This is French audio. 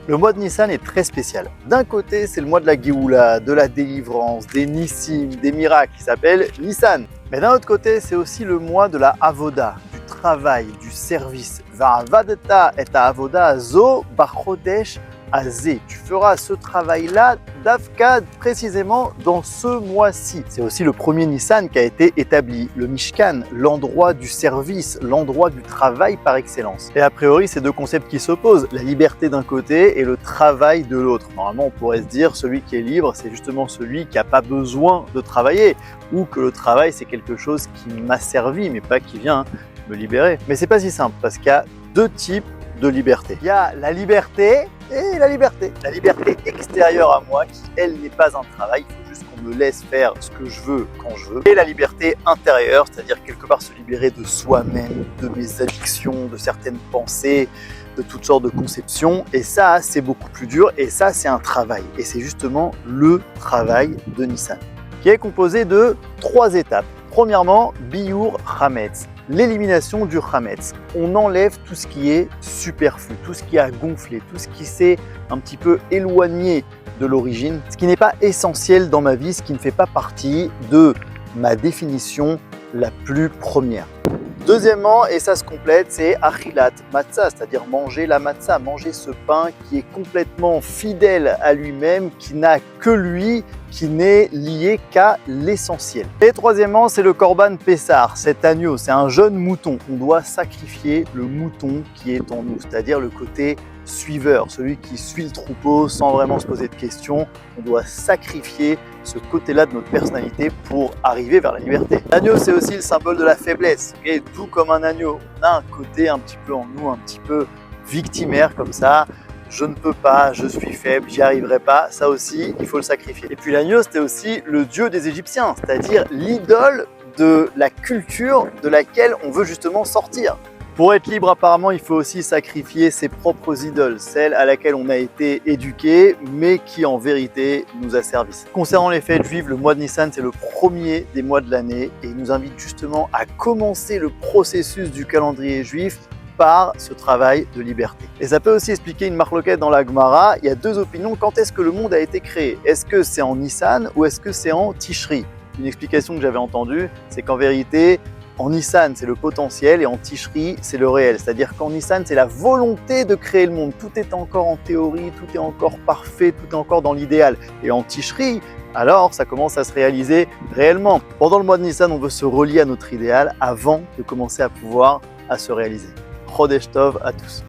Le mois de Nissan est très spécial. D'un côté, c'est le mois de la Géoula, de la délivrance, des Nissim, des miracles qui s'appelle Nissan. Mais d'un autre côté, c'est aussi le mois de la Avoda, du travail, du service. Va'avadta et avoda zo bachodesh azé. Tu feras ce travail-là d'Avka précisément dans ce mois-ci. C'est aussi le premier Nissan qui a été établi, le Mishkan, l'endroit du service, l'endroit du travail par excellence. Et a priori, c'est deux concepts qui s'opposent, la liberté d'un côté et le travail de l'autre. Normalement, on pourrait se dire, celui qui est libre, c'est justement celui qui n'a pas besoin de travailler, ou que le travail, c'est quelque chose qui m'a servi, mais pas qui vient me libérer. Mais c'est pas si simple, parce qu'il y a deux types de liberté. Il y a la liberté et la liberté. La liberté extérieure à moi qui, elle, n'est pas un travail. Il faut juste qu'on me laisse faire ce que je veux quand je veux. Et la liberté intérieure, c'est-à-dire quelque part se libérer de soi-même, de mes addictions, de certaines pensées, de toutes sortes de conceptions. Et ça, c'est beaucoup plus dur. Et ça, c'est un travail. Et c'est justement le travail de Nissan, qui est composé de 3 étapes. Premièrement, Biur Hametz, l'élimination du Hametz. On enlève tout ce qui est superflu, tout ce qui a gonflé, tout ce qui s'est un petit peu éloigné de l'origine, ce qui n'est pas essentiel dans ma vie, ce qui ne fait pas partie de ma définition la plus première. Deuxièmement, et ça se complète, c'est achilat matzah, c'est-à-dire manger la matzah, manger ce pain qui est complètement fidèle à lui-même, qui n'a que lui, qui n'est lié qu'à l'essentiel. Et troisièmement, c'est le korban pessar, cet agneau, c'est un jeune mouton. On doit sacrifier le mouton qui est en nous, c'est-à-dire le côté suiveur, celui qui suit le troupeau sans vraiment se poser de questions. On doit sacrifier ce côté-là de notre personnalité pour arriver vers la liberté. L'agneau, c'est aussi le symbole de la faiblesse. Et tout comme un agneau, on a un côté un petit peu en nous, un petit peu victimaire comme ça. Je ne peux pas, je suis faible, j'y arriverai pas. Ça aussi, il faut le sacrifier. Et puis l'agneau, c'était aussi le dieu des Égyptiens, c'est-à-dire l'idole de la culture de laquelle on veut justement sortir. Pour être libre, apparemment, il faut aussi sacrifier ses propres idoles, celles à laquelle on a été éduqué, mais qui en vérité nous a servi. Concernant les fêtes juives, le mois de Nissan, c'est le premier des mois de l'année et il nous invite justement à commencer le processus du calendrier juif par ce travail de liberté. Et ça peut aussi expliquer une marloquette dans la Gemara. Il y a 2 opinions. Quand est-ce que le monde a été créé? Est-ce que c'est en Nissan ou est-ce que c'est en Tishri? Une explication que j'avais entendue, c'est qu'en vérité, en Nissan, c'est le potentiel et en Tishri, c'est le réel. C'est-à-dire qu'en Nissan, c'est la volonté de créer le monde. Tout est encore en théorie, tout est encore parfait, tout est encore dans l'idéal. Et en Tishri, alors ça commence à se réaliser réellement. Pendant le mois de Nissan, on veut se relier à notre idéal avant de commencer à pouvoir se réaliser. Chodesh Tov à tous.